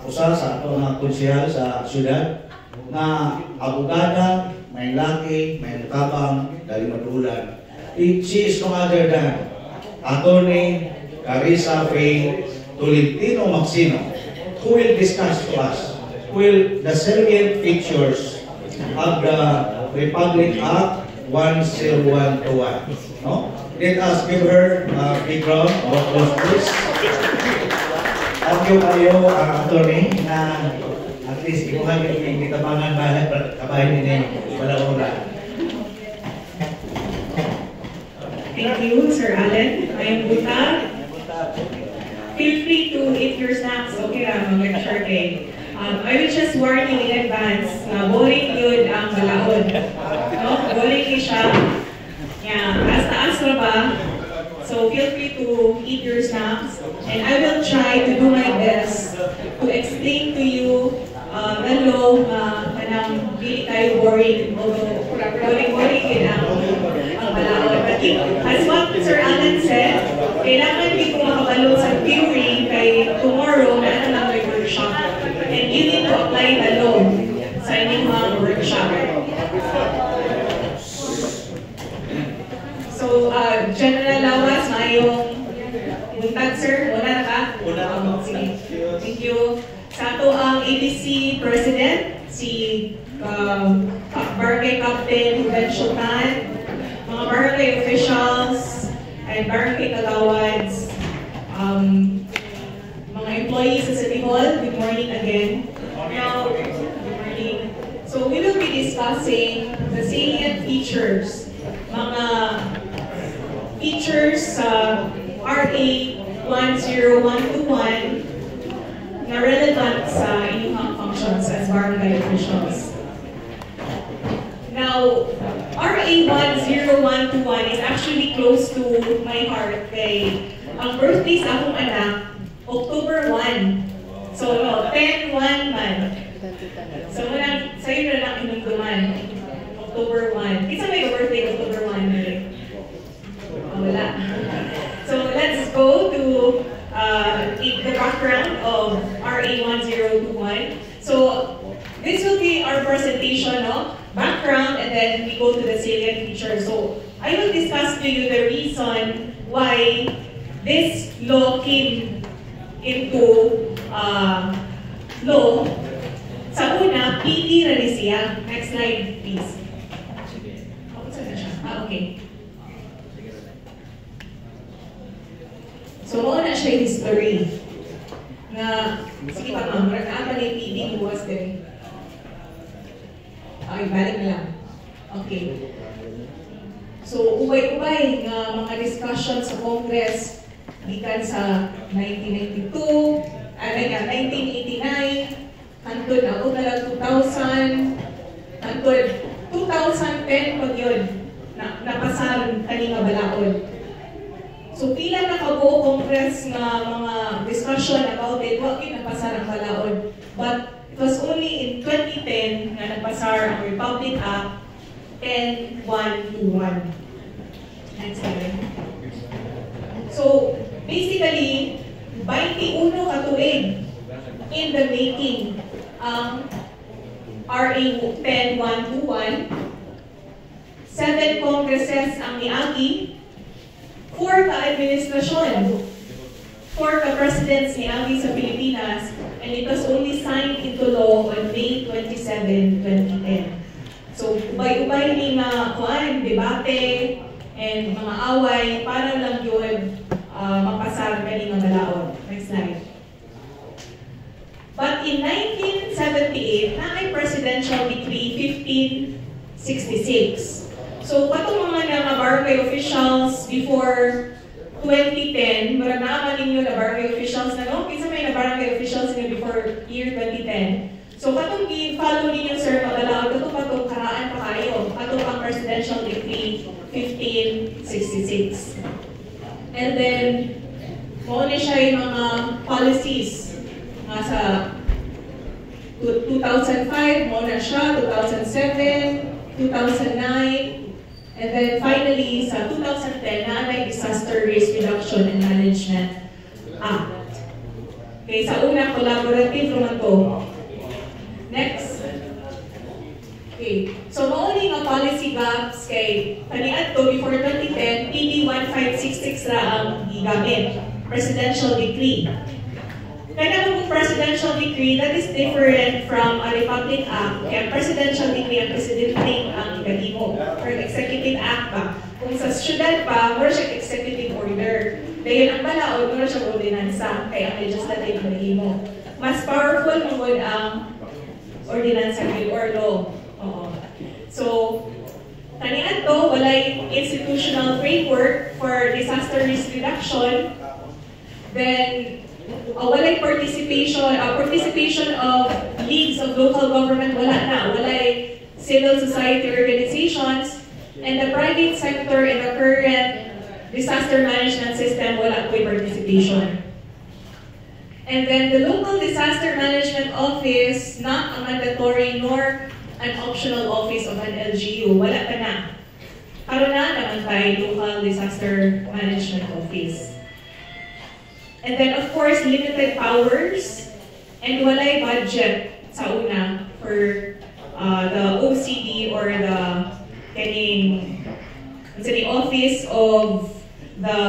usa sa ato nga konsehal sa syudad na abogada, may laki, may nakabang, dali madulan. She is no other than Attorney Carissa Faye Tolentino Maxino, who will discuss to us the salient features of the Republic Act 10121. No? Let us give her a big round of applause, please. Thank you kayo, attorney, na at least ikuhan yung ditabangan kabahin ninyo wala oras. Thank you, Sir Allen. I am Buta. Feel free to eat your snacks. Okay lang, mag-lecture kay. I will just warn you in advance na boring yun ang balaod. No? Boring siya. Yeah, taas-taas na ba? So feel free to eat your snacks. And I will try to do my best to explain to you the law kanang hindi tayo boring. Although boring yun ang balaod. But as what Sir Allen said, kailangan hindi ko makabalo sa theory kay tomorrow na lang may workshop. And you need to apply the law sa inyong mga workshop. So, General Lawas, mayong buntag, sir. Wala na ka? Wala na. Sige. Thank you. Sa ato ang ABC President, si Barangay Captain Juvencio Tan, mga barangay officials, and barangay kagawads, mga employees sa City Hall, good morning again. Now, good morning. So we will be discussing the salient features, mga features sa RA 10121 na relevant sa inyong functions as barangay officials. Now, RA 10121 is actually close to my heart kay ang birthday sa akong anak, October 1. So, 10-1 man. So, sa'yo na lang inunduman. October 1. Isa may birthday October 1 na rin. Wala. So, let's go to the background of RA 1021. So, this will be our presentation, no? Background, and then we go to the salient features. So, I will discuss to you the reason why this law came into law. Sa una, PT na rin siya. Next slide, please. Okay. So, mauna siya history. Na, sige pa ma'am, nag-aapa na yung PD buwas din. Okay, balik na lang. Okay. So, ubay-ubay nga mga discussion sa Congress gikan sa 1992, 1989, hantod ako na lang 2000, hantod 2010 pag yun, napasaran kaninga balaod. So, pila na kabuo Congress nga mga discussion about it, wag yun napasar ang balaod. But it was only in 2010 na nagpasar ang Republic Act 10121. Next slide. So, basically, 21 katuig in the making ang RA 10121. 7 congresses ang niagi, 4 ka-administrasyon, 4 ka-presidents niagi sa Pilipinas, and it was only signed into law on May 27, 2010. So, ubay-ubay ni mga debate, and mga away, para lang yun mapasar ka ni mga balaod. Next slide. But in 1978, na ay Presidential Decree 1566. So, patong mga barangay officials before 2010, marag naaman ninyo na barangay officials na, no? Kinsa may na barangay officials ninyo before year 2010. So, patong i-follow ninyo, sir, magalaw, ito patong karaan pa kayo. Patong ang Presidential Decree 1566. And then, muna siya yung mga policies nga sa 2005, muna siya, 2007, 2009, and then finally, sa 2010, na Disaster Risk Reduction and Management Act. Okay, sa una, collaborative naman to. Next. Okay, so mauni nga policy gaps kay kaniadto before 2010, PD 1566 ra ang gigamit, presidential decree. Kaya kung presidential decree, that is different from a Republic Act. Kaya presidential decree ang presidente ang gahimo, or executive act ba. Kung sa syudad pa, more siya executive order. Dahil ang balaod, more siya ordinansa, kaya ang legislative gahimo. Mas powerful mong ang ordinansa bill or law. Oo. So, kaniadto walay institutional framework for disaster risk reduction. Then, walay participation of leagues of local government, wala na. Walay civil society organizations, and the private sector in the current disaster management system, wala po participation. And then the local disaster management office, not a mandatory nor an optional office of an LGU. Wala pa na. Karoon na naman tayo local disaster management office. And then of course, limited powers and walay budget sa una for the OCD or the office of the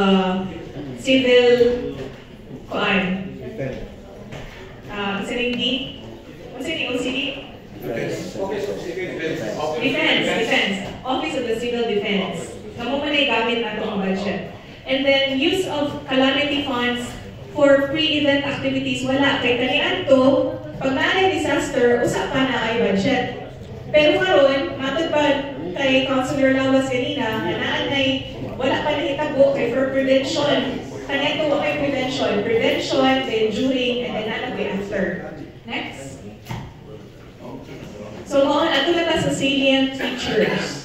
civil OCD? Defense. Office of the Civil Defense. Kamo man ay gamit na itong budget. And then, use of calamity funds for pre-event activities, wala. Kay kaniadto, pag naay disaster, usa pa na ay budget. Pero karon, matod pa kay Councilor Lawas kanina, wala pa nahitabo kay for prevention. Kaniadto wa kay prevention, then during, and then nanapay after. Next. So, ato na sa salient features.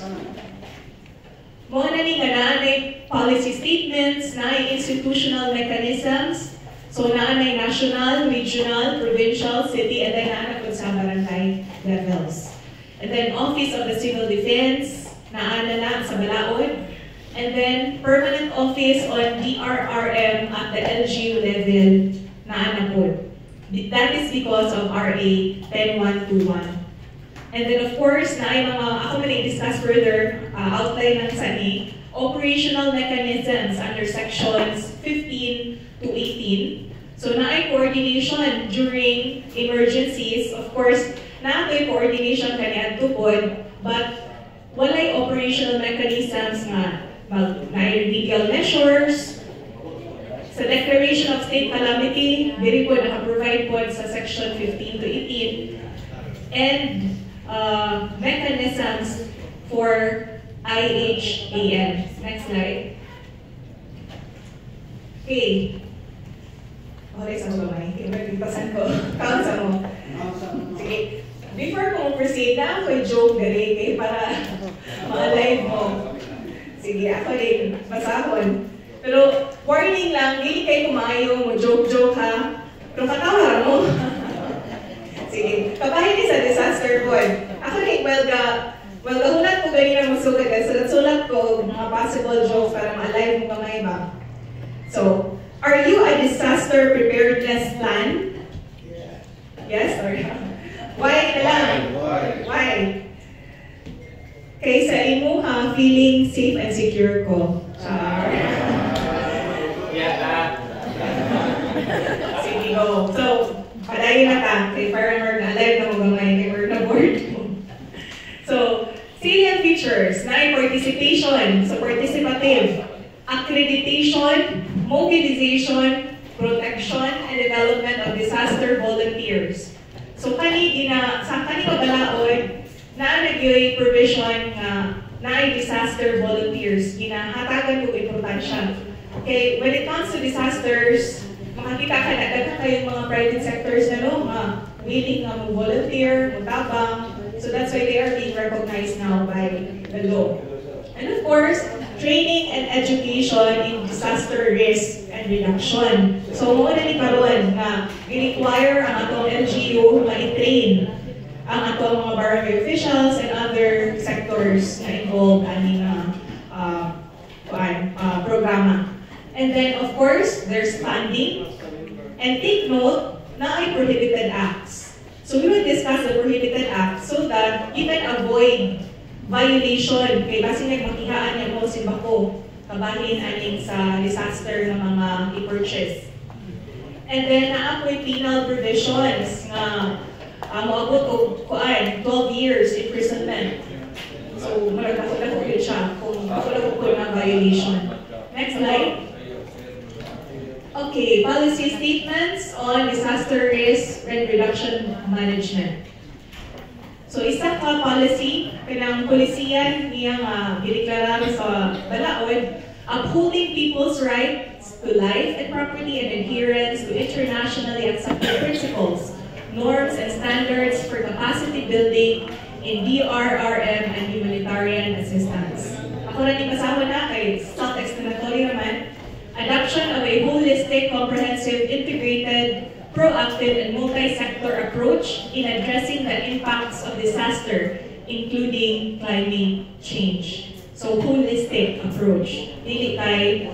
Mga nani nga naanay policy statements, naanay institutional mechanisms, so naanay national, regional, provincial, city, and then naanay sa barangay levels. And then Office of the Civil Defense, naana na sa Balaod. And then Permanent Office on DRRM at the LGU level, naana po. That is because of RA 10121. And then of course, ako may discuss further, outline ng SANI, operational mechanisms under sections 15 to 18. So naay coordination during emergencies. Of course, naay coordination kaniadto pod, but walay operational mechanisms nga naay remedial measures. Sa declaration of state calamity, diri po naka-provide po sa section 15 to 18. And mechanisms for IHAM. Next slide. Okay. Okay, sa mga may. Ipasan ko. Count sa mo. Sige. Before ko proceed na, ako joke gali para ma-alive mo. Sige, ako rin. Masahon. Pero warning lang, hindi kayo kumayo mo joke ha. Pero katawa mo. Sige, kabahin ni sa disaster board. Ako rin, gahulat ko ganyan ang masulat. Sulat ko mga possible jokes para ma-alive mo kamay ba. So, are you a disaster preparedness plan? Yes or no? Why na lang? Why? Kay sa imo ha, feeling safe and secure ko. Sige, go. So, padayon na ka, kay farmer na alive na mo gamay, kay we're na board. So, salient features, na participation, so participative, accreditation, mobilization, protection, and development of disaster volunteers. So, sa kani kabalaod, na-nagyoy provision nga na disaster volunteers, ginahatagan yung importansya. Okay, when it comes to disasters, makakita ka na agad kayong mga private sectors na willing na mag-volunteer, mag-tabang. So that's why they are being recognized now by the law. And of course, training and education in disaster risk and reduction. So muna ni karon na i-require ang atong LGU na i-train ang atong mga barangay officials and other sectors na involved ani programa. And then of course, there's funding And take note na ay prohibited acts. So we will discuss the prohibited acts so that you can avoid violation kay basi nagmakihaan niya mo si Bako kabahin aning sa disaster ng mga i-purchase. And then naapoy penal provisions nga moabot og 12 years imprisonment. So malagakot siya kung ako na violation. Next slide. Okay, policy statements on disaster risk and reduction management. So isa ka policy kanang polisiyan niya gideklarar sa balaod, upholding people's rights to life and property and adherence to internationally accepted principles, norms and standards for capacity building in DRRM and humanitarian assistance. Ako rin yung kasama na kay self-explanatory naman. Adoption of a holistic, comprehensive, integrated, proactive, and multi-sector approach in addressing the impacts of disaster, including climate change. So, holistic approach. Dili kay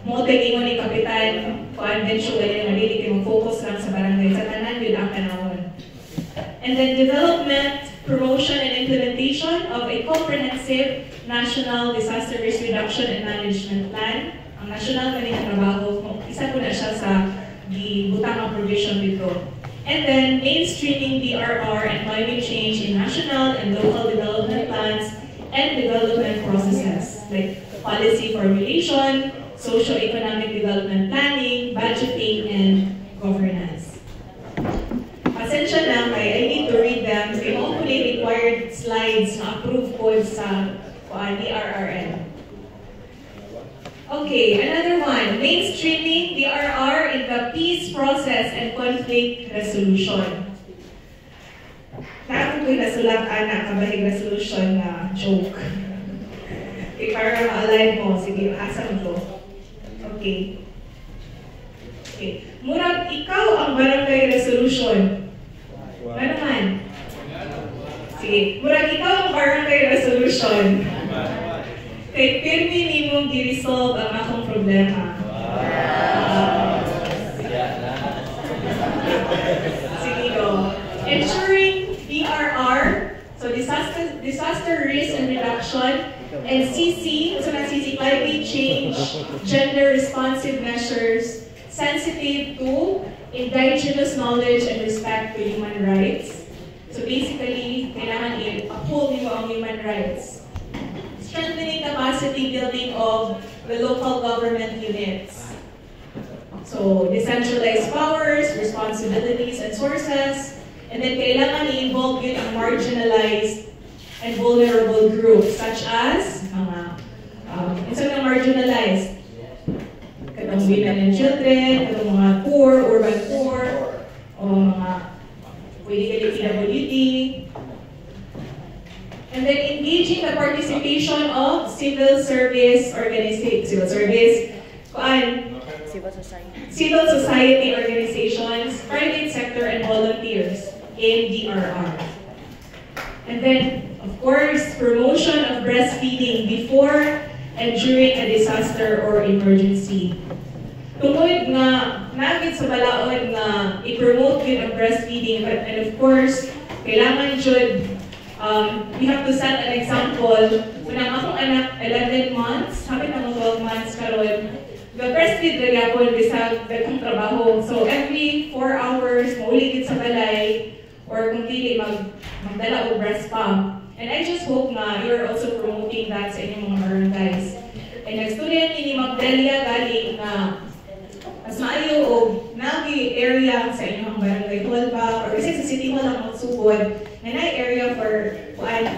model ingon ni Kapitan eventually na dili kay mag-focus lang sa barangay sa tanan yun ang kanawon. And then development, promotion, and implementation of a comprehensive national disaster risk reduction and management plan. Ang national kanina trabaho, isa po na siya sa butang provision dito. And then mainstreaming DRR and climate change in national and local development plans and development processes like policy formulation, socio-economic development planning, budgeting, and governance. Pasensya lang kay I need to read them kasi hopefully required slides na approved po sa DRRM. Okay, another one, mainstreaming DRR in the peace process and conflict resolution. Naroon ko'y nasulat, anak, kabahig resolution na joke. Okay, para ma-align mo, sige, asa mo to. Okay. Okay. Murag, ikaw ang barangay resolution. Ano man? Sige, murag, ikaw ang barangay resolution. Kay pirmi nimong gi-resolve ang akong problema. Sige do. Ensuring DRR, so disaster risk and reduction, and CC, so na CC, climate change, gender responsive measures, sensitive to indigenous knowledge and respect to human rights. So basically, kailangan i-uphold nyo ang human rights. Strengthening capacity building of the local government units. So, decentralized powers, responsibilities, and sources. And then, kailangan i-involve yun ang marginalized and vulnerable groups, such as, isa na marginalized. Katong women and children, katong mga poor, urban poor, o mga pwede ka PWD. And then engaging the participation of civil society organizations, private sector, and volunteers in DRR. And then, of course, promotion of breastfeeding before and during a disaster or emergency. Tungod nga, nagit sa balaod nga i-promote yun ang breastfeeding, and of course, kailangan jud we have to set an example. Unang akong anak, 11 months, hapit na 12 months karon. Breastfeed na yapon bisag dagkong trabaho. So every 4 hours, mauligid sa balay, or kung dili magdala og breast pump. And I just hope na you're also promoting that sa inyong mga barangays. And nag-student ni Magdelia galing na mas maayo o nagi area sa inyong barangay hall ba, or kasi sa city hall ang magsugod, na area for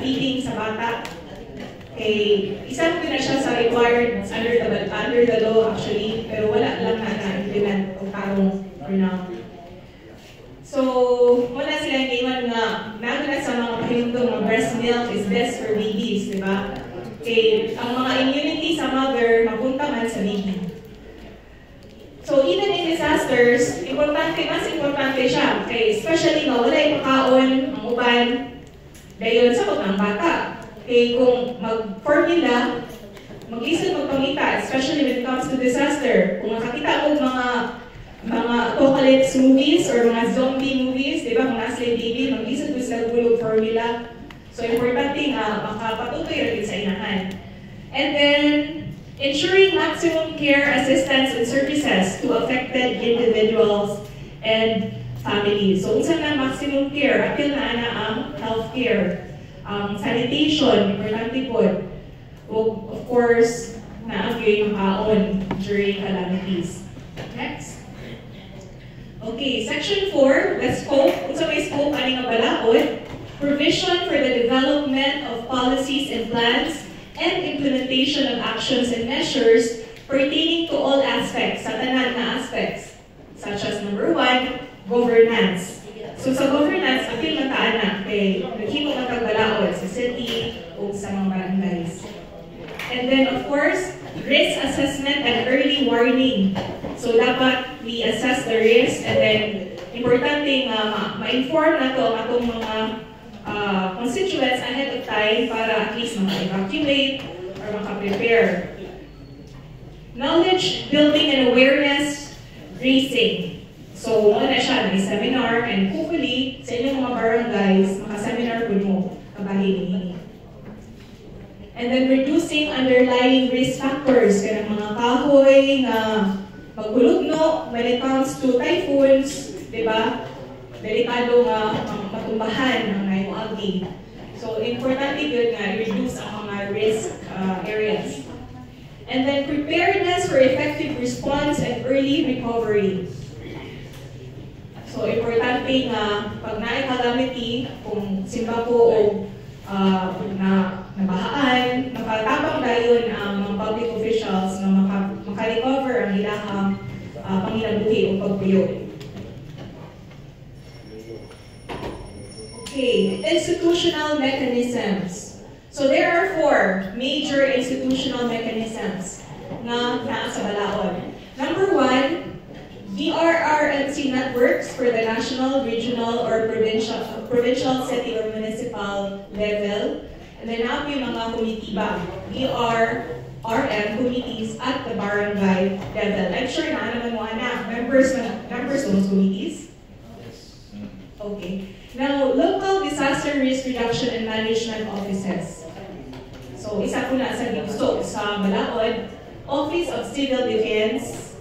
feeding sa bata. Okay, isa po na siya sa required under the law actually, pero wala lang na-implement o parang for now. So, muna sila naiwan nga, na sa mga pahintong mga breast milk is best for babies, di ba? Okay, ang mga immunity sa mother, mapunta man sa baby. So, even in disasters, mas importante siya. Okay, especially nga wala yung makaon, ang uban, dahil sa mga bata. Okay, kung mag-formula, mag-isip magpangita, especially when it comes to disaster. Kung nakakita mo mga mga apocalypse movies or mga zombie movies, di ba? Kung nasa baby, mag-isip ko sila gulog formula. So, importante nga, makapatutoy rin sa inahan. And then, ensuring maximum care, assistance, and services to affected individuals and families. So, unsa na maximum care, apil na ana ang healthcare, sanitation, importante po. Of course, naagyo yung kaon during calamities. Next. Okay, section 4, let's scope. Unsa may scope ani nga balaod? Provision for the development of policies and plans and implementation of actions and measures pertaining to all aspects, sa tanan na aspects, such as number 1, governance. So sa governance, apil na taan na kay naghimo ka tagbalaod sa city o sa mga barangays. And then of course, risk assessment and early warning. So dapat we assess the risk and then importante nga ma-inform na to ang atong mga constituents ahead of time para at least maka-evacuate or maka-prepare. Knowledge building and awareness raising. So muna siya, may seminar and hopefully sa inyong mga barangays, maka-seminar po mo kabahin ini. And then reducing underlying risk factors, kaya mga kahoy nga maghulugno when it comes to typhoons, di ba? Delikado nga matumbahan ng naimuagi. So importante yun nga, reduce ang mga risk areas. And then preparedness for effective response and early recovery. So importante nga pag na-calamity, kung simba po o nabahaan, makatabang dayon ang mga public officials na maka-recover ang ilahang panginabuhi o pagpuyo. Okay, institutional mechanisms. So there are 4 major institutional mechanisms na sa balaod. Number 1, DRRMC networks for the national, regional, or provincial, city, or municipal level. And then now yung mga komitiba, DRRM committees at the barangay level. I'm sure na naman mo anak, members of those committees. Okay. Now, local disaster risk reduction and management offices. So, isa po na sa gusto sa Balaod, Office of Civil Defense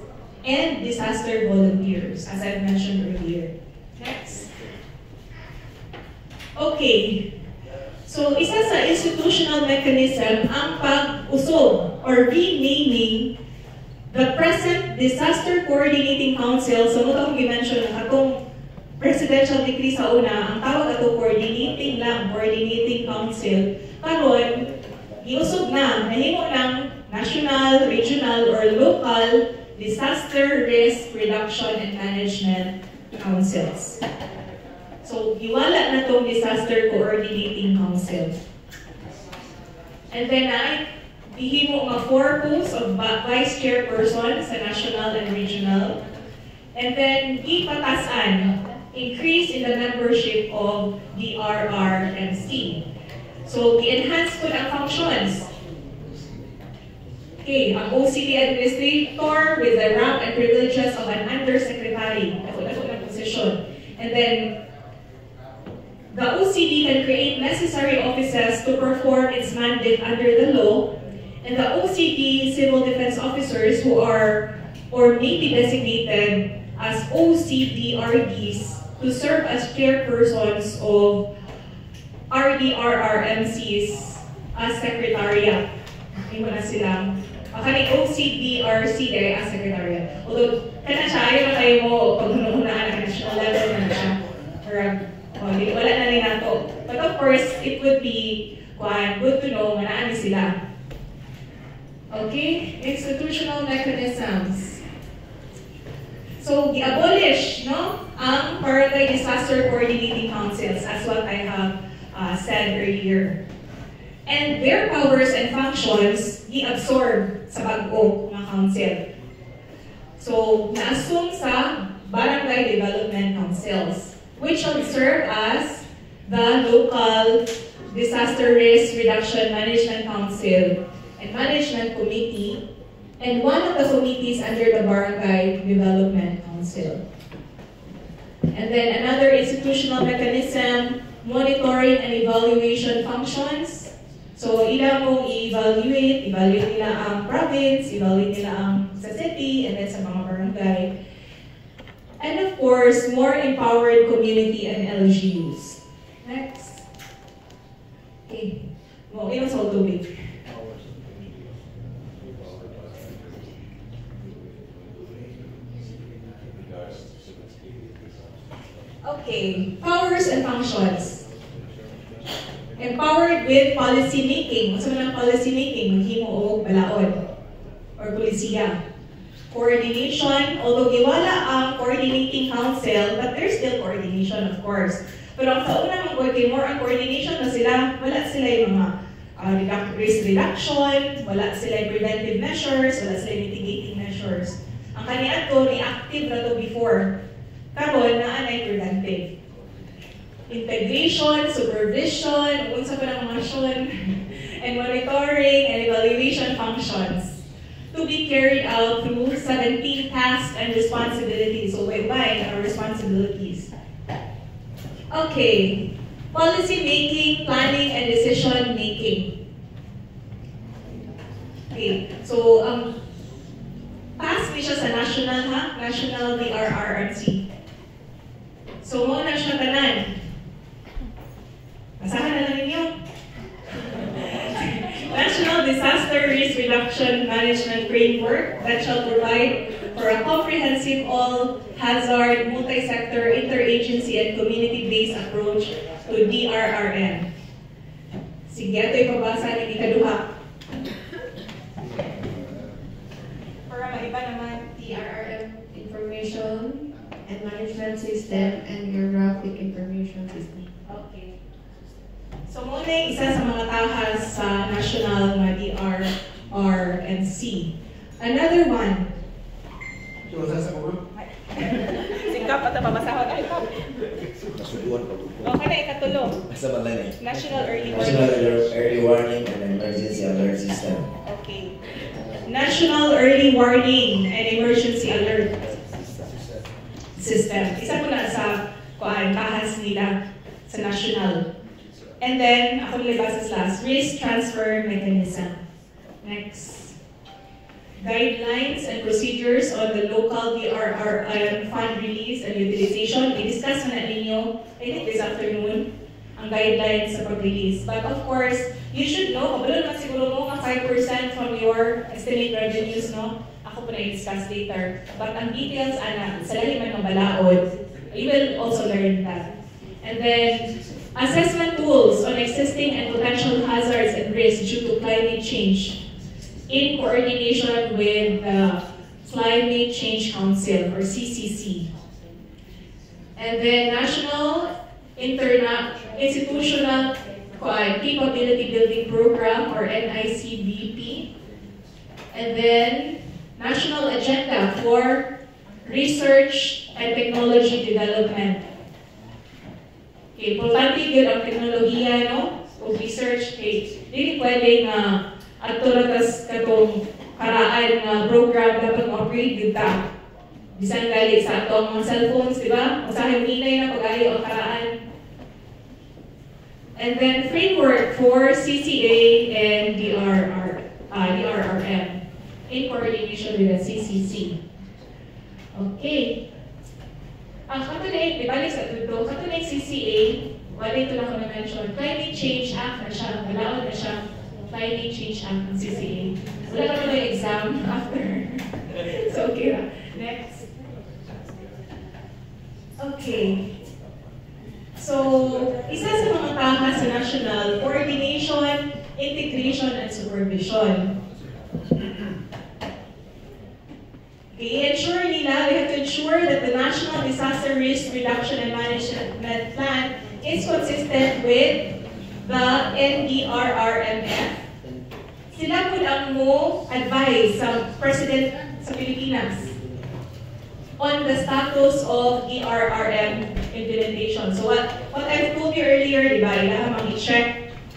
and Disaster Volunteers, as I've mentioned earlier. Next. Okay. So, isa sa institutional mechanism ang pag-usog or renaming the present Disaster Coordinating Council. So, ito akong i-mention ng atong presidential decree sa una, ang tawag ato coordinating council. Karon, iusog na, nahimo ng national, regional, or local disaster risk reduction and management councils. So, iwala na itong disaster coordinating council. And then, ihimo mga 4 posts of vice chairperson sa national and regional. And then, ipatasan, increase in the membership of the RRMC. So, i-enhance po ang functions. Okay, ang OCD administrator with the rank and privileges of an undersecretary. Ako na position. And then, the OCD can create necessary offices to perform its mandate under the law, and the OCD civil defense officers who are or may be designated as OCDRDs to serve as chairpersons of RDRRMCs as secretariat. Hindi mo na silang kaning OCDRC as secretariat. Although, kana siya, ayaw na kayo mo pag hunahunaan na national level na siya. Wala na rin nato. But of course, it would be good to know manaan sila. Okay? Institutional mechanisms. So, gi-abolish, no? Ang Barangay Disaster Coordinating Councils, as what I have said earlier. And their powers and functions, gi-absorb sa bag-o ng council. So, na-assume sa Barangay Development Councils, which will serve as the local Disaster Risk Reduction Management Council and Management Committee, and one of the committees under the Barangay Development Council. Council. And then another institutional mechanism, monitoring and evaluation functions. So, ila mong evaluate nila ang province, evaluate nila ang sa city, and then sa mga barangay. And of course, more empowered community and LGUs. Next. Okay. Mo, ilang sa tubig. Okay, powers and functions. Empowered with policy making. Sa mga policy making, himo o balaod or polisiya. Coordination, although giwala ang coordinating council, but there's still coordination, of course. Pero ang kauna ng more ang coordination na sila, wala sila yung mga risk reduction, wala sila yung preventive measures, wala sila yung mitigating measures. Ang kaniya to, reactive na to before. Karon na anay preventive. Integration, supervision, unsa pa ng mga and monitoring and evaluation functions to be carried out through 17 tasks and responsibilities. So by our responsibilities. Okay, policy making, planning, and decision making. Okay, so pass ni siya sa national DRRMC. So mo na siya tanan. Basahan na lang ninyo. National Disaster Risk Reduction Management Framework that shall provide for a comprehensive all-hazard, multi-sector, interagency, and community-based approach to DRRM. Sige, ito yung pabasa ni Kaduha. Para maiba naman, DRRM Information and Management System and Geographic Information System. Okay. So muna yung isa sa mga tahas sa national na DRRMC. Another one. Sikap at babasahon ay kap. Nasubuan pa po. Okay na ikatulo. Basta ba lang eh? National Early National Warning. Early Warning and Emergency Alert System. Okay. National Early Warning and Emergency Alert System. Isa po na sa tahas nila sa national. And then, ako nilabas sa last, risk transfer mechanism. Next. Guidelines and procedures on the local DRRM fund release and utilization. I-discuss na ninyo, I think this afternoon, ang guidelines sa pag-release. But of course, you should know, kabalo naman siguro mo nga 5% from your estimated revenues, no? Ako po na-discuss later. But ang details, sa lahi man ng balaod, you will also learn that. And then, assessment tools on existing and potential hazards and risks due to climate change in coordination with the Climate Change Council or CCC. And then National Institutional Capability Building Program or NICBP. And then National Agenda for Research and Technology Development. Okay, importante yun ang teknolohiya, no? O research, okay. Hindi pwede nga ato ratas katong karaan nga program dapat ma-upgrade yun ta. Bisan galit sa atong mga cellphones, di ba? Usahin minay na pag-ayo ang karaan. And then framework for CCA and DRRM in coordination with the CCC. Okay. Ang katunay, ibalik sa ito, katunay CCA, wala ito lang ko na-mention, Climate Change Act na siya, malaon na siya, Climate Change Act ng CCA. Wala ka naman yung exam after. So, okay na. Next. Okay. So, isa sa mga tahas sa national, coordination, integration, and supervision. I-ensure nila, we have to ensure that the National Disaster Risk Reduction and Management Plan is consistent with the NDRRMF. Sila po ang mo-advise sa President sa Pilipinas on the status of DRRM implementation. So what I've told you earlier, di ba, ilang mga i-check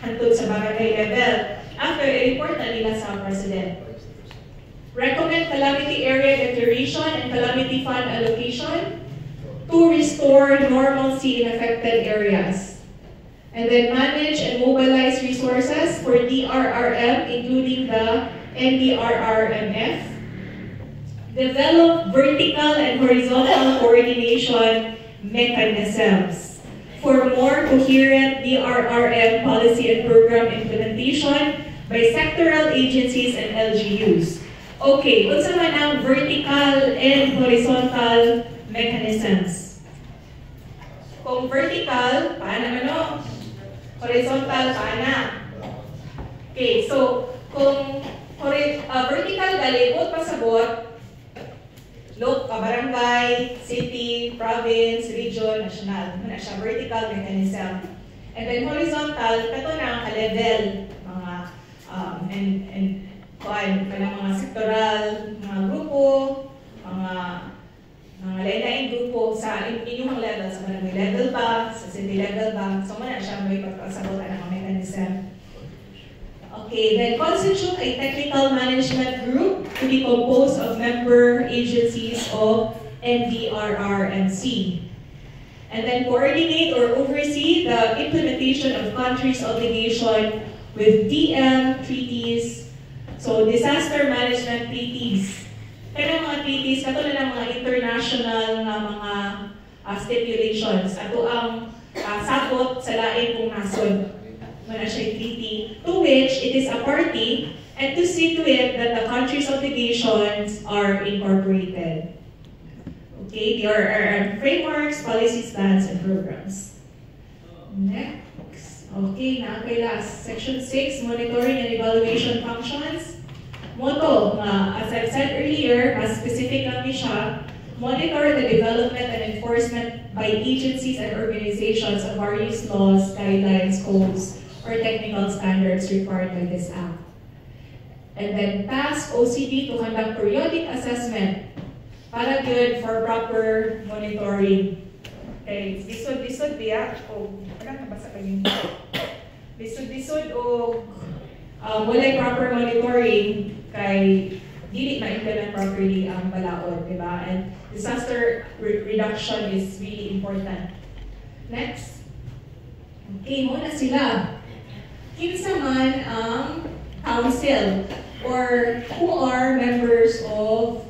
hantod sa barangay level after i-report na nila sa President. recommend calamity area declaration and calamity fund allocation to restore normalcy in affected areas. And then manage and mobilize resources for DRRM, including the NDRRMF. Develop vertical and horizontal coordination mechanisms for more coherent DRRM policy and program implementation by sectoral agencies and LGUs. Okay, unsa man ang vertical and horizontal mechanisms? Kung vertical, paano ano? Horizontal, paana. Okay, so kung vertical galibot pasabot, barangay, city, province, region, national. Muna siya vertical mechanism. And then horizontal, kato na ang level mga mga sektoral, mga grupo, mga lain-lain grupo sa inyong level, sa barangay level ba, sa city level ba, so muna siya may pagkasabutan ng mechanism. Okay, then constitute a technical management group to be composed of member agencies of NDRRMC. And then coordinate or oversee the implementation of countries' obligation with DM treaties, so disaster management treaties. Kaya mga treaties, katulad ng mga international na mga stipulations, ato ang sabot sa lain kong nasod. Muna siya treaty, to which it is a party, and to see to it that the country's obligations are incorporated. Okay, there are frameworks, policies, plans, and programs. Next. Okay, na kay last. Section 6, monitoring and evaluation functions. Motto, as I've said earlier, mas specific lang siya, monitor the development and enforcement by agencies and organizations of various laws, guidelines, codes, or technical standards required by this Act. And then task OCD to conduct periodic assessment para good for proper monitoring. Okay, lisod biya o ano nabasa kayo? Lisod o walay proper monitoring kay dili ma-implement properly ang balaod, di ba? And disaster reduction is really important. Next. Okay, muna sila. Kinsa man ang council or who are members of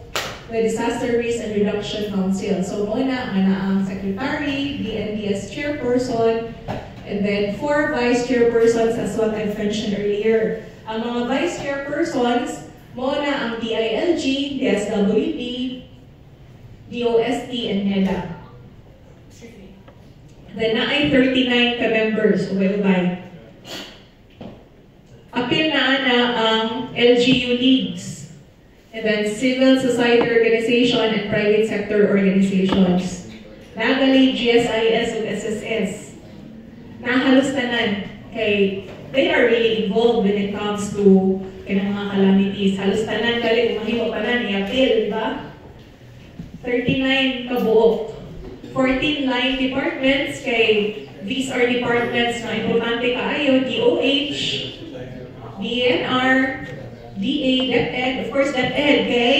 the Disaster Risk and Reduction Council. So muna ang secretary, DNDS chairperson, and then 4 vice chairpersons as what I've mentioned earlier. Ang mga vice chairpersons, muna ang DILG, DSWD, DOST, and NEDA. Then na ay 39 ka-members, ubay-ubay. Apil na ang LGU leagues, and then civil society organization and private sector organizations. Nagali GSIS ug SSS. Nahalos tanan kay they are really involved when it comes to kanang mga calamities. Halos tanan gali kung mahimo pa nan i-appeal, di ba? 39 kabuok. 14 line departments kay these are departments na importante kaayo, DOH, DNR, DA, DepEd, of course DepEd kay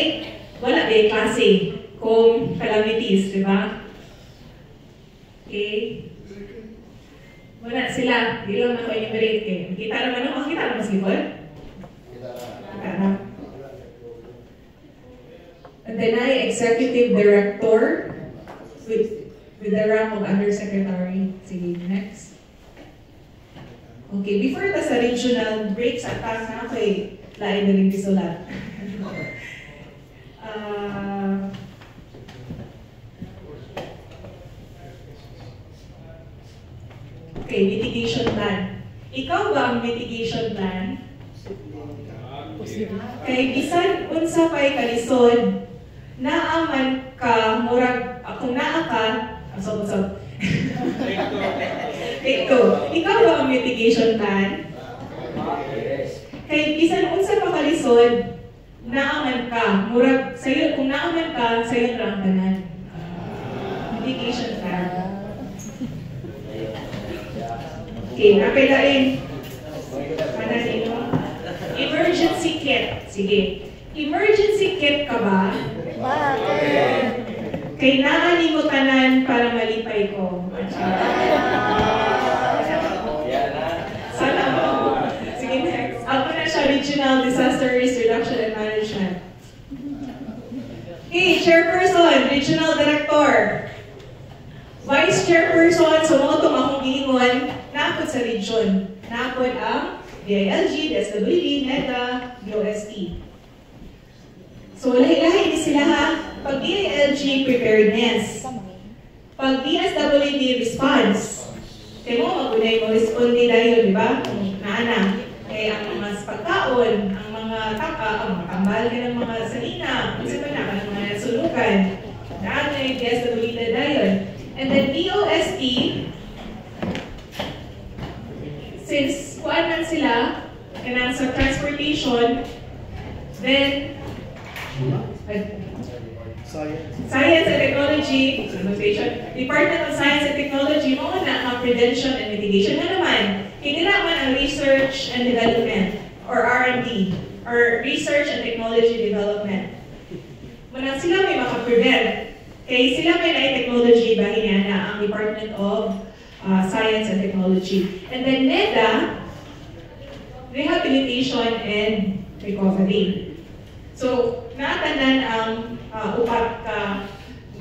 wala ba klase kung calamities, di ba? Okay. Wala sila, di lang ako enumerate kay. Kita naman ako, kita naman sa likod? Kita na. And then I executive director with the rank of undersecretary. Sige, next. Okay, before ta sa regional breaks at taas na ako lain na rin bisulat. Okay, mitigation plan. Ikaw ba ang mitigation plan? Kay bisan unsa pay kalisod, naaman ka, murag, kung naa ka, ito, ikaw ba ang mitigation plan? Kay bisan unsa pa kalisod, naaman ka, murag, sayo, kung naaman ka, sayo na ang tanan. Mitigation plan. Okay, napailain. Emergency kit. Sige. Emergency kit ka ba? Kailangan mo tanan para malipay ko. Sana mo. Sige, next. Ako na siya, Regional Disaster Risk Reduction and Management. Okay, Chairperson, Regional Director. Vice Chairperson, so mga itong akong giingon, naapod sa region. Naapod ang DILG, DSWD, NEDA, DOST. So, lahi-lahi ni sila ha. Pag DILG, preparedness. Pag DSWD, response. Kaya mo, magunay mo, responde dahil, di ba? Naana. Kaya ang mga pagkaon, ang mga taka, ang mga tambal ka ng mga salina, kasi pa na, ang mga sulukan. Naana yung DSWD dahil. And then DOST, since kuan man sila, kanang sa transportation, then Science and Technology, Department of Science and Technology, mo na ang prevention and mitigation na naman. Hindi naman ang research and development, or R&D, or research and technology development. Manang sila may makaprevent. Kaya sila may na-technology bahin na ang Department of Science and Technology. And then NEDA, Rehabilitation and Recovery. So, naatanan ang upat ka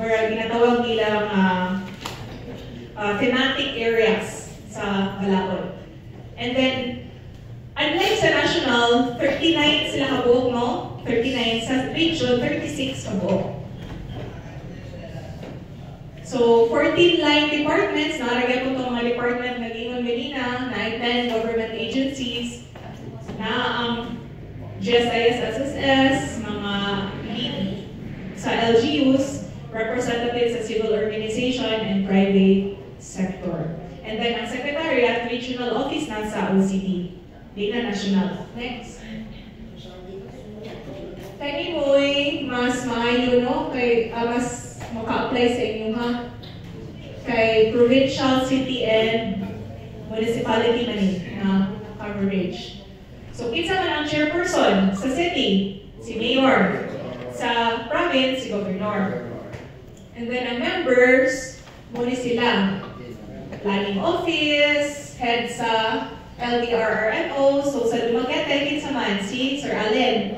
ginatawag nilang thematic areas sa Balaod. And then, unlike sa national, 39 sila kabuok, no? 39 sa region, 36 kabuok. So, 14 line departments, naragyan ko itong mga department na gingon Medina, na 10 government agencies, na ang GSIS, SSS, mga lead sa LGUs, representatives sa civil organization and private sector. And then ang Secretariat, Regional Office na sa OCD, di na national. Next. Tani mo'y mas maayo, no? Kay, mas maka-apply sa inyo, ha? Kay provincial, city, and municipality man na coverage. So, kinsa man ang chairperson sa city, si mayor. Sa province, si governor. And then ang members, muna sila. Planning office, head sa LDRRMO, so sa Dumaguete, kinsa man, si Sir Allen.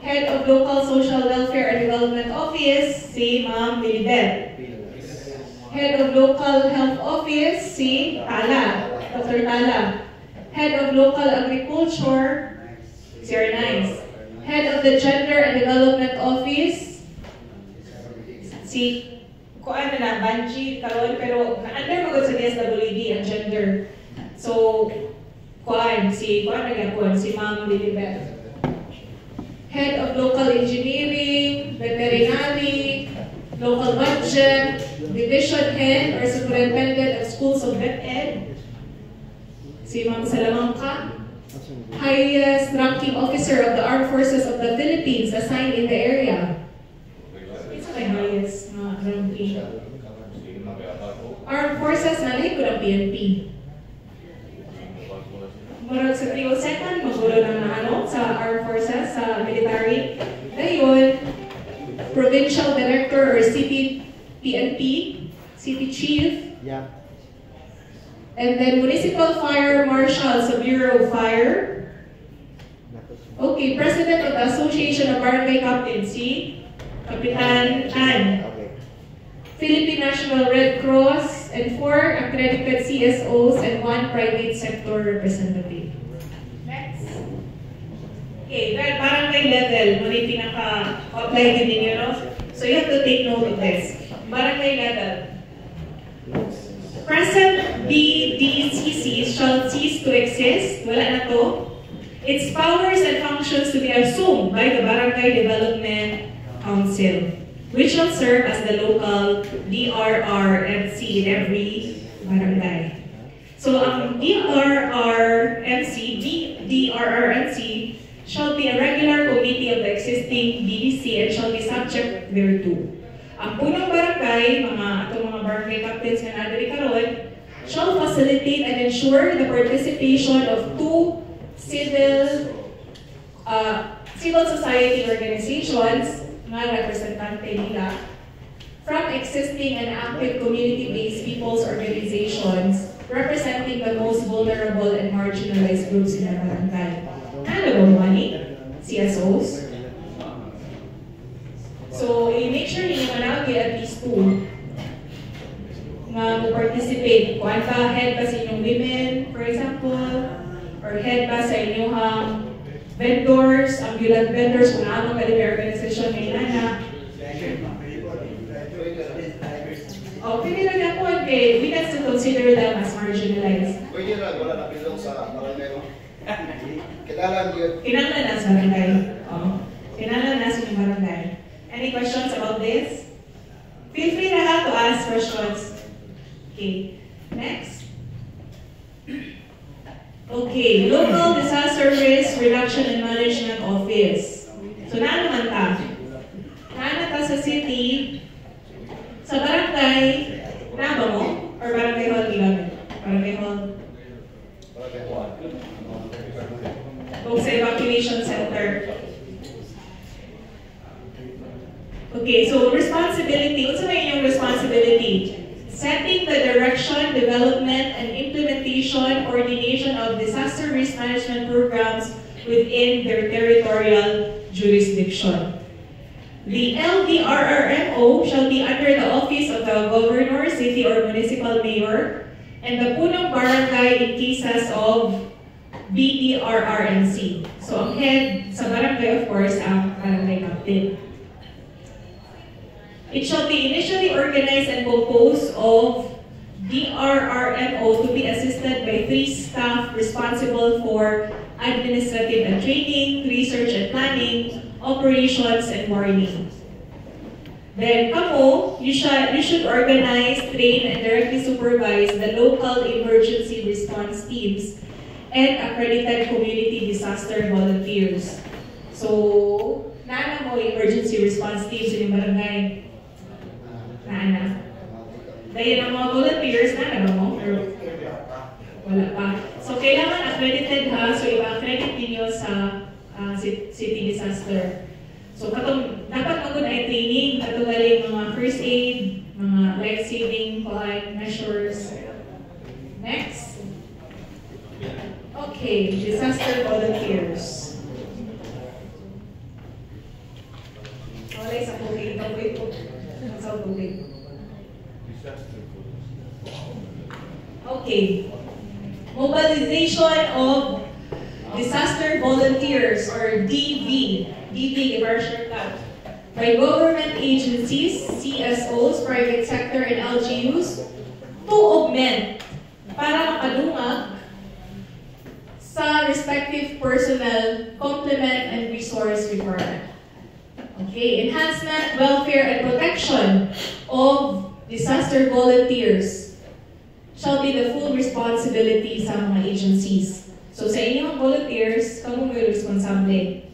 Head of Local Social Welfare and Development Office, si Ma'am Bilibet. Head of Local Health Office, si Tala, Dr. Tala. Head of Local Agriculture, si Ernais. Head of the Gender and Development Office, si kuan na Banji karon pero na-under magod sa DSWD ang gender. So kuan si Ma'am Lilibet. Head of Local Engineering, Veterinary, Local Budget, Division Head or Superintendent of Schools of VetEd, si Ma'am Salamangka. Highest ranking officer of the Armed Forces of the Philippines assigned in the area. It's my highest ranking. Armed Forces na ko ng PNP. Murag sa 302nd, magulo na sa Armed Forces, sa military. Dayon, Provincial Director or City PNP, City Chief. Yeah. And then Municipal Fire Marshal sa Bureau of Fire. Okay, President of the Association of Barangay Captains, si Kapitan Tan. Okay. Philippine National Red Cross, and 4 accredited CSOs and 1 private sector representative. Next. Okay, well, barangay level, muna yung pinaka-apply din ninyo, no? So you have to take note of this. Barangay level. Present BDCC shall cease to exist. Wala na to. Its powers and functions to be assumed by the Barangay Development Council, which shall serve as the local DRRMC in every barangay. So ang DRRMC shall be a regular committee of the existing BDC and shall be subject thereto. Ang punong barangay, itong mga barangay captains na nadali karon, shall facilitate and ensure the participation of 2 civil civil society organizations nga representante nila from existing and active community-based people's organizations representing the most vulnerable and marginalized groups in the barangay. Ano ba money? CSOs? So, make sure ninyo managi at least 2 nga mo-participate. Kung ba head ba sa inyong women, for example, or head ba sa inyong vendors, ambulant vendors, kung anong kalibay organisasyon may nana. Pwede lang ako, we can still consider them as marginalized. Pwede na, wala na bilong sa barangay mo. Kailangan yun. Kinanglan na sa barangay. Kinanglan na sa inyong barangay. Any questions about this? Feel free to ask questions. Okay, next. Okay, Local Disaster Risk Reduction and Management Office. So, naman ta? Sa city, sa barangay, naba mo? Or barangay hall gigamit? Barangay hall? O sa evacuation center. Okay, so responsibility. What's yung responsibility? Setting the direction, development, and implementation, coordination of disaster risk management programs within their territorial jurisdiction. The LDRRMO shall be under the office of the governor, city, or municipal mayor, and the punong barangay in cases of BDRRMC. So, ang head sa barangay, of course, ang barangay captain. It shall be initially organized and composed of DRRMO to be assisted by 3 staff responsible for administrative and training, research and planning, operations, and warning. Then, you should organize, train, and directly supervise the local emergency response teams and accredited community disaster volunteers. So, nana mo emergency response teams in yung barangay? Nana. Dahil ang mga volunteers, nana ba mo? Or wala pa. So, kailangan accredited ha. So, iba-accredit ninyo sa city disaster. So, dapat magod ay training, katugaling mga first aid, mga life-saving measures. Next. Okay, disaster volunteers. Wala sa tubig. Sa tubig. Okay. Mobilization of disaster volunteers, or DV. DV, by government agencies, CSOs, private sector, and LGUs to augment para makadungag sa respective personnel complement and resource requirement. Okay, enhancement, welfare, and protection of disaster volunteers shall be the full responsibility sa mga agencies. So sa inyong volunteers, kamu may responsable.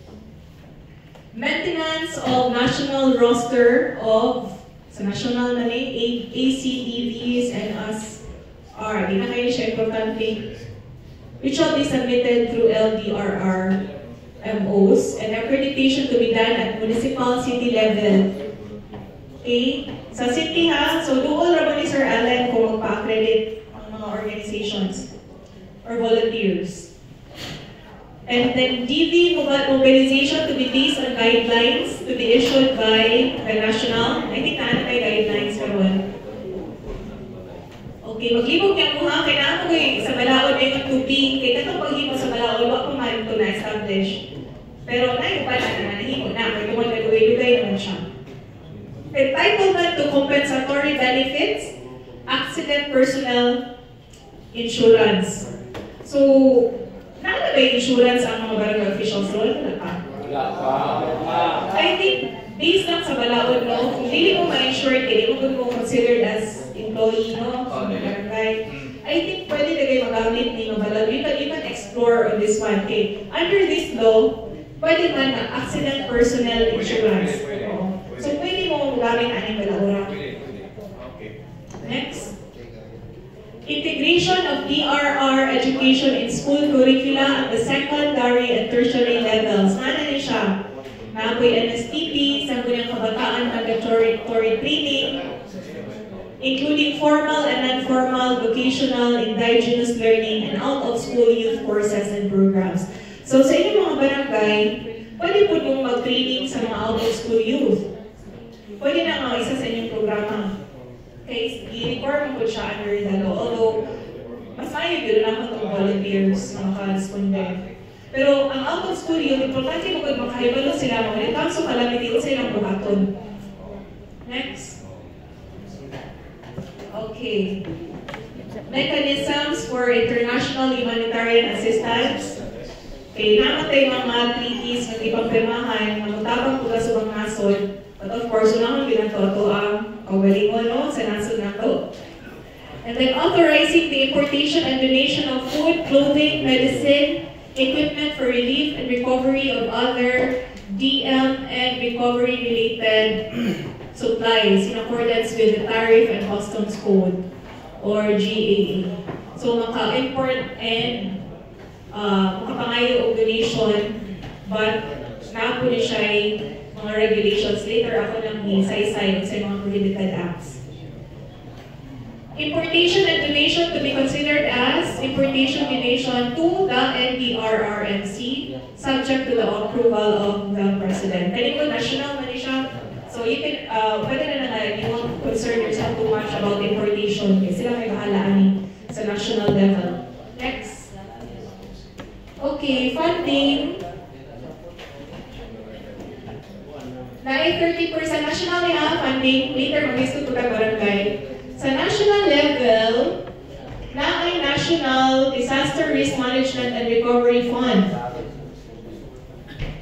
Maintenance of national roster of sa national na ACDVs and USR. Di na kayo siya importante. Which shall be submitted through LDRR MOs and accreditation to be done at municipal city level. Okay? Sa city ha, so doon rabo ni Sir Allen kung magpa-accredit ang mga organizations or volunteers. And then DV mobilization to be based on guidelines to be issued by the national. I think na may guidelines karon. Okay, maglibog niya mo ha, kailangan ko sa balaod ay magtubig. Kaya katong paghimo sa balaod, wala pa man ito na-establish. Pero na yung pala na nahimo na, may tuwan na lugay-lugay naman siya. Entitlement to compensatory benefits, accident personnel insurance. So, nana ba yung insurance ang mga barangay officials doon? Wala pa. I think, based lang sa balaod, no, kung hindi mo ma-insure, hindi mo considered as employee, no, sa barangay. I think pwede na kayo magamit ni balaod. You can even explore on this one. Okay, under this law, pwede man na accident personnel insurance. So, pwede mo magamit ang balaod. Next. Integration of DRR education in school curricula at the secondary and tertiary levels. Ano na siya? Naapoy NSTP, sa kunyang kabataan mandatory training, including formal and non-formal, vocational, indigenous learning, and out-of-school youth courses and programs. So sa inyong mga barangay, pwede po mong mag-training sa mga out-of-school youth. Pwede na nga isa sa inyong programa. Okay, i-require mo po siya under the law. Although, mas ayaw yun lang itong volunteers na maka-respondent. Pero ang out-of-school youth, importante mo kung makahibalo sila, mga itamso calamity o silang buhaton. Next. Okay. Mechanisms for international humanitarian assistance. Okay, namatay mga treaties ng ibang pirmahan na matabang pula sa mga nasod. But of course, unang ginagawa ang kaugalingon no, sa nasod na to. And then authorizing the importation and donation of food, clothing, medicine, equipment for relief and recovery of other DM and recovery-related supplies in accordance with the Tariff and Customs Code or GAA. So maka-import and makapangayo og donation, but na po ni siya mga regulations. Later ako lang ni-say-say sa mga prohibited acts. Importation and donation to be considered as importation donation to the NDRRMC subject to the approval of the President. Kaya po national man siya. So you can, pwede na you won't concern yourself too much about importation. Kasi sila may bahala ani sa national level. Next. Okay, funding. Dahil 30% national funding, later mag-gusto po tayo barangay. Sa national level, na ay National Disaster Risk Management and Recovery Fund.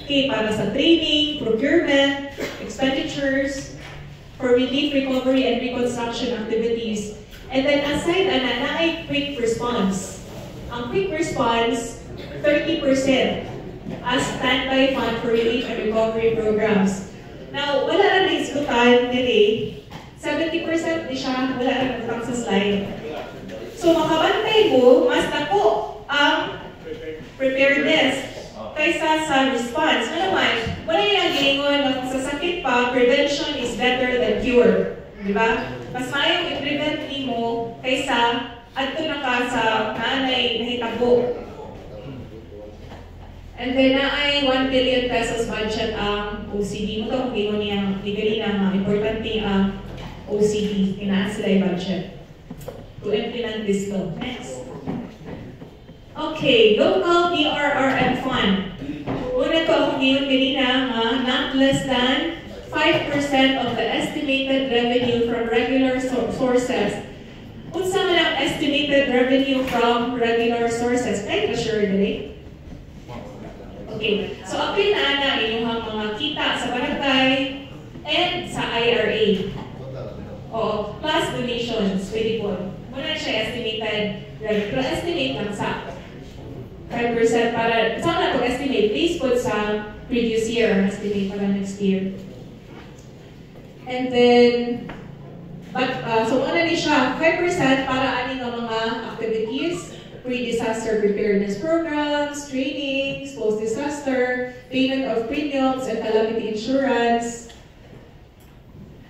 Okay, para sa training, procurement, expenditures, for relief, recovery, and reconstruction activities. And then aside na ay quick response. Ang quick response, 30% as standby fund for relief and recovery programs. Now, wala na naislutan nila 70% di siya, wala na nagtang sa slide. So, makabantay mo, mas nako ang preparedness kaysa sa response. Ano naman, wala yung gilingon na kung sa sakit pa, prevention is better than cure. Di ba? Mas mayong i-prevent mo kaysa adto na ka sa nanay nahitabo. And then na ay 1 billion pesos budget ang OCD. Ito kung gawin niya, legally na importante ang OCD, kinaan sila yung budget to implement this law. Next. Okay, local DRRM fund. Una to akong gawin kanina not less than 5% of the estimated revenue from regular sources. Unsa man ang estimated revenue from regular sources? Kaya ka-sure dali? Okay, so apil na inyong mga kita sa barangay and sa IRA. O, plus donations, pwede po. Muna siya estimated revenue. Pero estimate lang sa 5% para, saan na pag-estimate? Please put sa previous year, estimate para next year. And then, so muna ni siya, 5% para aning ang mga activities, pre-disaster preparedness programs, trainings, post-disaster, payment of premiums and calamity insurance.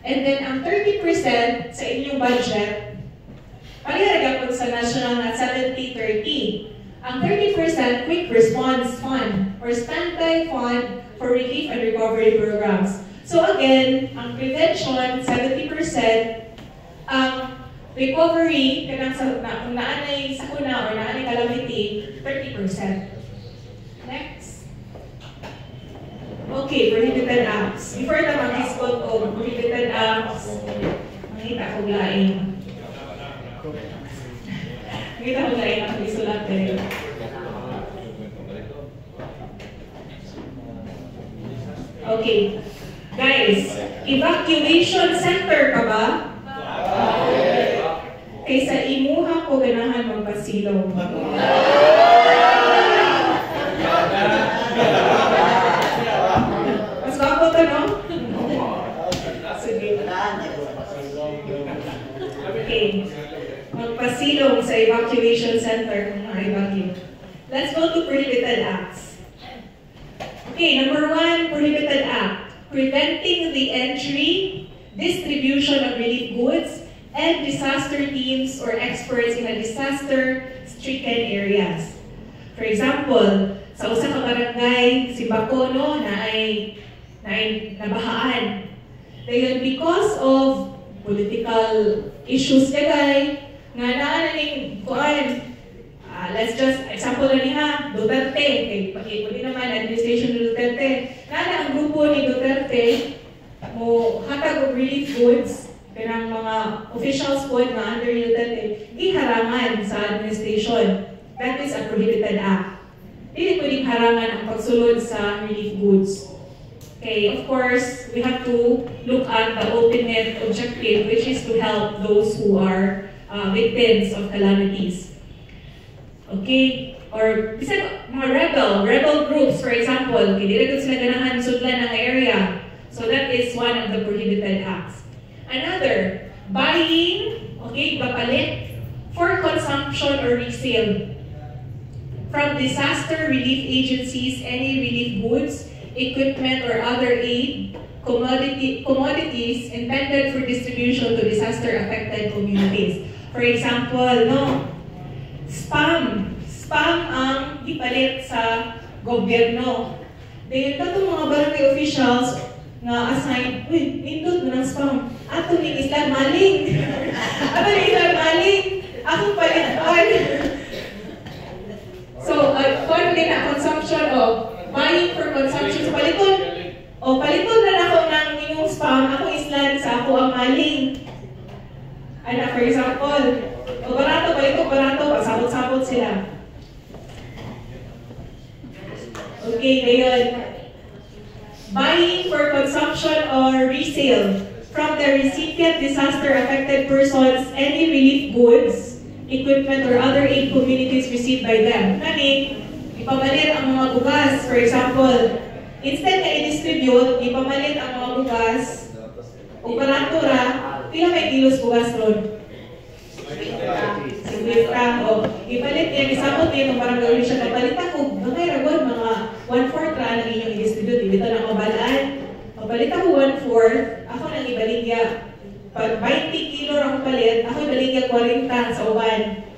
And then, ang 30% sa inyong budget, palihara po sa national at 70-30. Ang 30% quick response fund or standby fund for relief and recovery programs. So again, ang prevention, 70%, ang recovery, kung naanay sakuna or naanay calamity, 30%. Next. Okay, prohibited acts. Before na mag-discount o prohibited acts, makita ko laing. Makita ko laing ang isulat kayo. Okay. Guys, evacuation center ka ba? Kaysa imuha ko ganahan magpasilong. Mas bako to, no? Sige. Okay. Magpasilong pagpadayon sa evacuation center kung ma-evacuate. Let's go to prohibited acts. Okay, number 1, prohibited act. Preventing the entry, distribution of relief goods, and disaster teams or experts in a disaster-stricken areas. For example, sa usa ka barangay, si Bacono na ay nabahaan. Dayon, because of political issues kagay, nga naaning kuan, let's just, example na niya, Duterte, kay pakikunin naman, administration ni Duterte, nana ang grupo ni Duterte, mo hatag og relief goods, pero mga officials po na under Duterte, iharangan sa administration. That is a prohibited act. Hindi pwedeng harangan ang pagsulod sa relief goods. Okay, of course, we have to look at the ultimate objective, which is to help those who are victims of calamities. Okay, or bisan mga rebel groups, for example, hindi rin sila ganahan sudlan ng area. So that is one of the prohibited acts. Another, buying, okay, papalit for consumption or resale from disaster relief agencies, any relief goods, equipment, or other aid, commodities intended for distribution to disaster-affected communities. For example, spam ang ipalit sa gobyerno. Dahil itong mga barangay officials nga assign, indot mo ng spam. Ato ni Islam maling. Ato ni Islam maling. Ako palit. So, kung din na consumption of buying for consumption. So, paliton na ako ng inyong spam. Ako Islam sa ako ang maling. For example, barato, pasabot-sabot sila. Okay, ngayon. Buying for consumption or resale from the recipient disaster-affected persons any relief goods, equipment, or other aid communities received by them. Kani, ipamalit ang mga bugas. For example, instead na i-distribute, ipamalit ang mga bugas o barato ra, pila may kilos bugas ron? 50 o ipalit yan, isabot yan, parang gawin siya, kapalit ako, gamay ragod, mga 1/4 ra ang inyong i-distribute, ibito na mabalaan. Papalit ako 1/4, ako nang ibaligya. Pag 20 kilo ako palit, ako ibaligya 40 sa uban.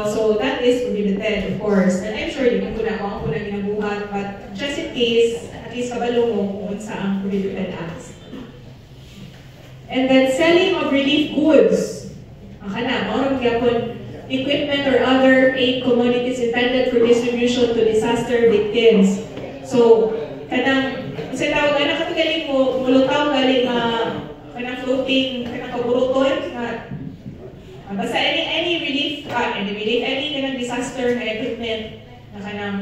So that is prohibited, of course. And I'm sure, di man ko na ako na ginabuhat, but just in case, at least kabalo mo kung saan prohibited acts. And then selling of relief goods. Maurang gyapon, equipment or other aid commodities intended for distribution to disaster victims. So, kanang, kasi tawag, katagaling mo, mulutaw galing kanang floating, kanang kaburuton, basta any relief, any kanang disaster na equipment, na kanang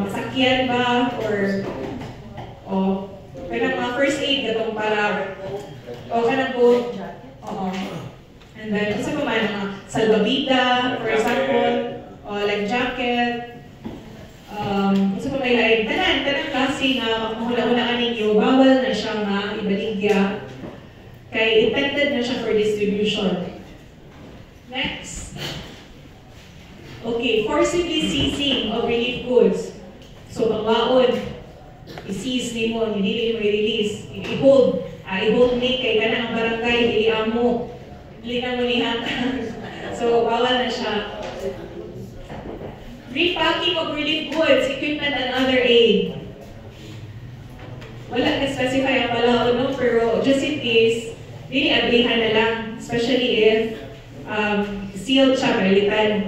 masakyan ba, or kanang mga first aid, katong para, kanang boat, and then, isa pa man, mga salbabida, for example, like jacket, isa pa may like, tanan klase na mahula-hulaan ninyo, bawal na siya nga ibaligya, kay intended na siya for distribution. Next. Okay, forcibly seizing of relief goods. So, pangwaon, i-seize ni mo, hindi mo i-release, i-hold ni kay kanang barangay, iliam mo. Lina mo niya. So, bawal na siya. Repacking of relief goods, equipment, and other aid. Wala na-specify ang pala no? Pero just in case, really ablihan na lang. Especially if sealed siya, malitan.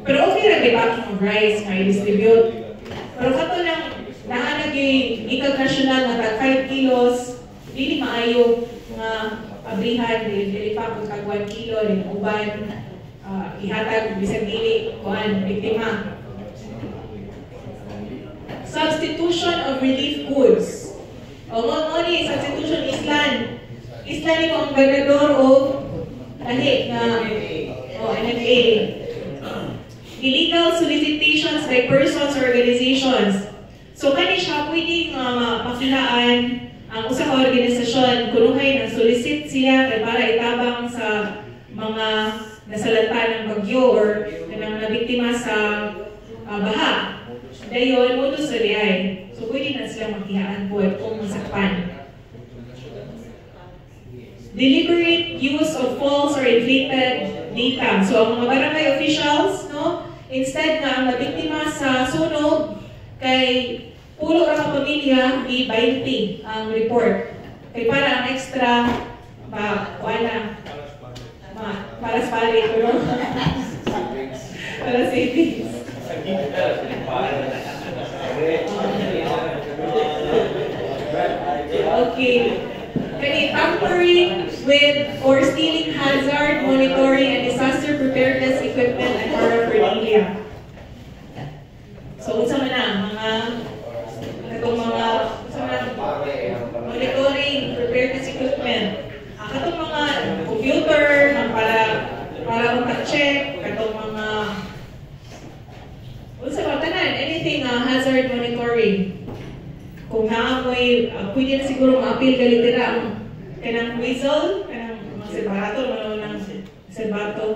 Pero okay lang repacking of rice, may distribute. Pero kato lang, naanag yung international na 5 kilos, really maayo nga abrihan, dili pa kung kag 1 kilo, din uban, ihatag, bisag dili, biktima. Substitution of relief goods. O mo ni, substitution Islan. Islan ni mo ang gobernador o lahi na NFA. Illegal solicitations by persons or organizations. So kani siya pwedeng makilaan ang usa ka organisasyon kunuhay na solicit siya kay para itabang sa mga nasalanta ng bagyo or kanang nabiktima sa baha. Dayon, modus operandi. So, pwede na sila makihaan po kung masakpan. Deliberate use of false or inflated data. So, ang mga barangay officials, no, instead na ang nabiktima sa sunog, kay pulo ra ka pamilya, i-20 ang report. Kay para ang extra, wala, para sa balik, no? Para savings. Okay. Kani tampering with or stealing hazard, monitoring, and disaster preparedness equipment and paraphernalia. So, unsa man na mga katong mga monitoring, preparedness equipment. Katong mga computer para mag-check, katong mga unsa ba tanan, anything hazard monitoring. Kung naamoy, pwede na siguro ma-appeal galitira ang kanang whistle, kanang mga sebato, ng sebato.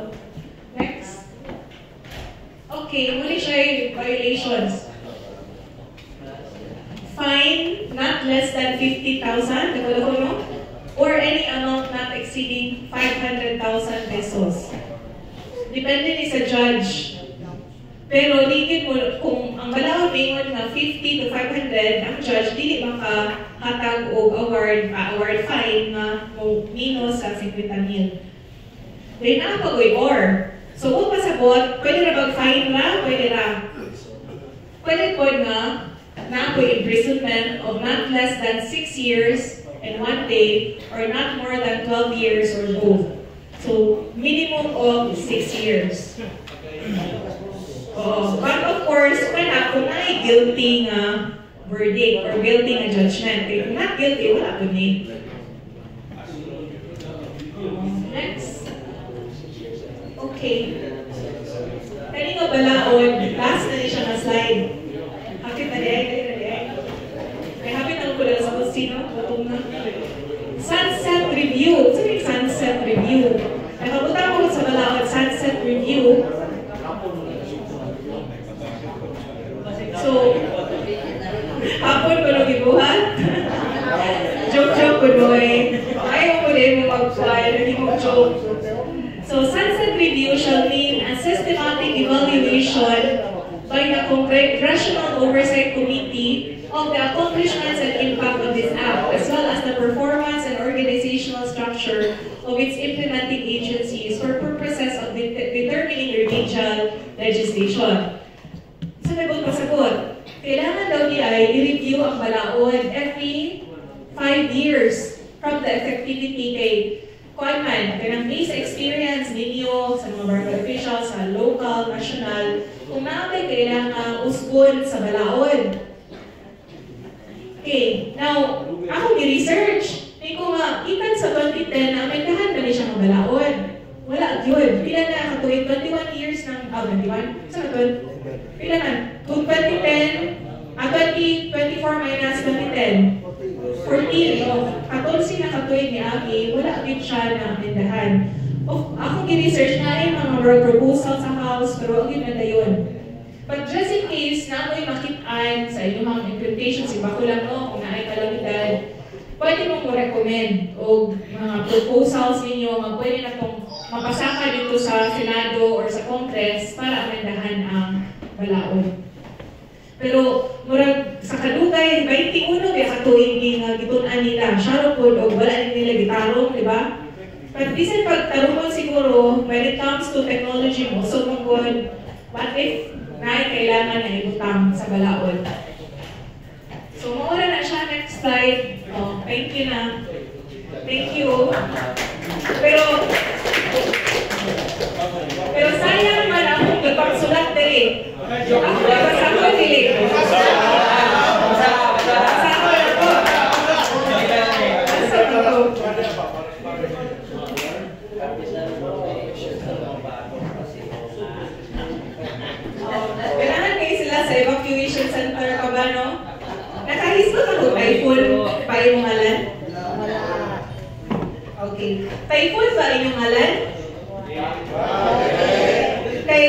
Next. Okay, muli siya yung violations. Fine not less than 50,000, nagwala ko no? Or any amount not exceeding 500,000 pesos. Depende ni sa judge. Pero ligid mo, kung ang balaod mingon nga 50 to 500, ang judge dili makahatag og award fine nga mo minus sa 50,000. Then napagoy or. So kung pasabot, pwede na bag-fine ra, pwede po nga napoy imprisonment of not less than 6 years and 1 day or not more than 12 years or both. So minimum of 6 years. But of course, kung na guilty nga verdict or guilty nga judgment, kung not guilty, wala po ni. Next. Okay. Kanino balaod, last na niya siya na slide. Hapit na di. May hapit na ko lang sa kusino, batong na. Sunset review. Sabi sunset review. Nakabuta ko sa balaod, sunset review. So, hapon ko nung ibuhat. Joke-joke ko doon. Ayaw ko din mo mag-fly, hindi mo joke. So, sunset review shall mean a systematic evaluation by the Congressional Oversight Committee of the accomplishments and impact of this act, as well as the performance and organizational structure of its implementing agencies for purposes of determining remedial legislation. Sagot pasagot. Kailangan daw niya ay i-review ang balaod every 5 years from the effectivity kay Kuanman. Kanang base experience ninyo sa mga barangay officials, sa local, national, kung naabay kailangan usbon sa balaod. Okay, now, ako ni-research. May ko nga, ikan sa 2010 na may dahan na siya ng balaod. Wala, yun. Pila na katuwid, 21 years ng, 21? Saan katuwid? Pila na? Kung 2010, 2024 minus 2010, 14. 14 na katuwid ni Aki, wala din siya na amendahan. Ako gi-research na yung mga proposal sa House, pero ang yun na yun. But just in case na ako'y makitaan sa inyong mga implementation, si Bako lang no, kung naay kalamidad, pwede mong recommend o mga proposals ninyo, pwede na itong mapasakan dito sa Senado or sa Congress para amendahan ang balaod. Pero murag sa kadugay, 21 biya katuig nga gitunan nila, syaro po o wala nila gitarong, di ba? But bisan pagtarungan siguro, when it comes to technology mo, so mong good, what if naay kailangan na ibutang sa balaod? So maura na siya, next slide. Oh, thank you na. Thank you. Pero sayang man akong nagpagsulat dali. Ako nabasa ko dili. Basa ko na po. Basa ko. Kailangan kayo sila sa evacuation center ka ba, no? Nakahisgot ako, typhoon pa yung ngalan? Okay. Typhoon ba inyong ngalan?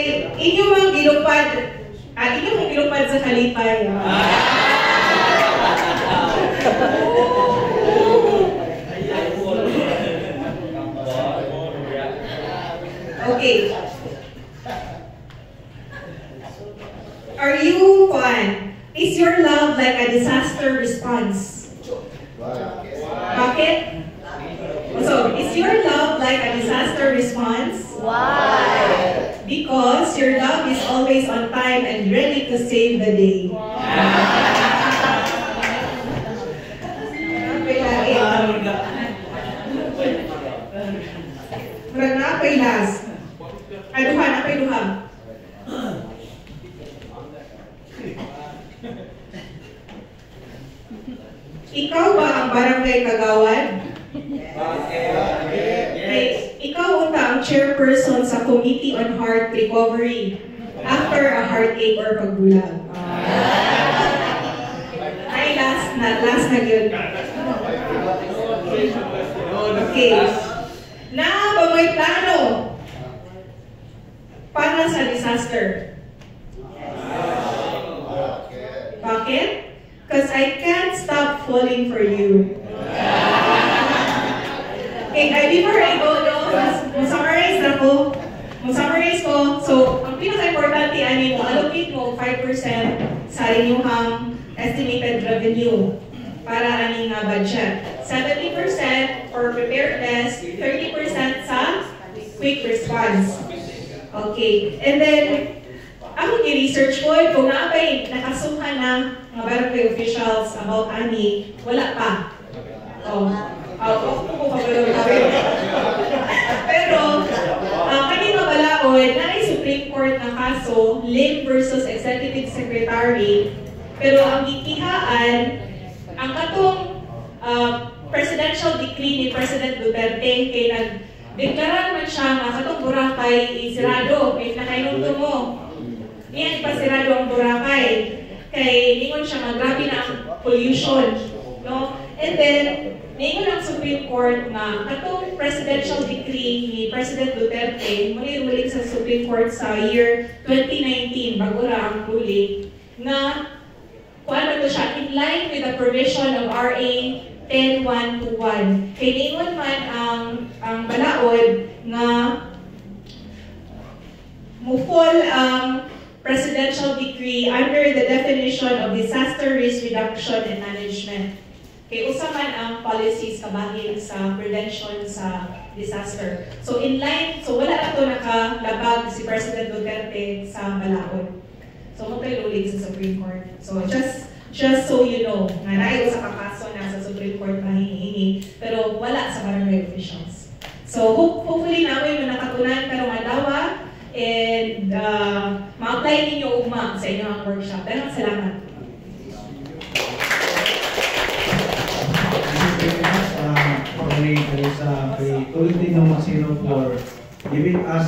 kay inyo mang gilupad, inyo mang gilupad sa kalipay. Okay. Are you fun? Is your love like a disaster response? Bakit? So, is your love like a disaster response? Why? Because your love is always on time and ready to save the day. Murag na ako'y last. Duha na ako'y duha. Ikaw ba ang barangay kagawad? Hey, ikaw unta ang chairperson sa Committee on Heart Recovery after a heartache or pagbulag. Ay, last na yun. Okay. Na ba may plano para sa disaster? Bakit? Because I can't stop falling for you. Okay, before I go, mag-summarize ko. So, ang pinaka-importante, mo, allocate mo 5% sa inyong estimated revenue para aning budget. 70% for preparedness, 30% sa quick response. Okay, and then, ako i-research ko, kung naapay nakasuhan na mga barangay officials about ani, wala pa. Pero, kanina balaod, na Supreme Court na kaso, Lim versus Executive Secretary, pero ang gikihaan, ang katong presidential decree ni President Duterte, kay nagdeklara naman siya nga katong Boracay isirado, if nakainunto mo. Iyan pasirado ang Boracay. Kay ningon siya grabe na ang pollution, no? And then ningon ang Supreme Court nga katong presidential decree ni President Duterte mo ruling sa Supreme Court sa year 2019 bago ra ang ruling nga kuan to siya in line with the provision of RA 10121. Kay ningon man ang balaod nga mufol ang presidential decree under the definition of disaster risk reduction and management. Kay usa man ang policies kabahin sa prevention sa disaster. So in line, so wala na to nakalabag si President Duterte sa balaod. So mo tayo ruling sa Supreme Court. So just so you know, nga naay usa ka kaso na sa Supreme Court mahingi-hingi, pero wala sa barangay officials. So hopefully namin mo nakatunan karong adlaw. And ma-apply ninyo ugma sa inyong workshop. Daghang salamat. Sa tuloy din ng Masino for giving us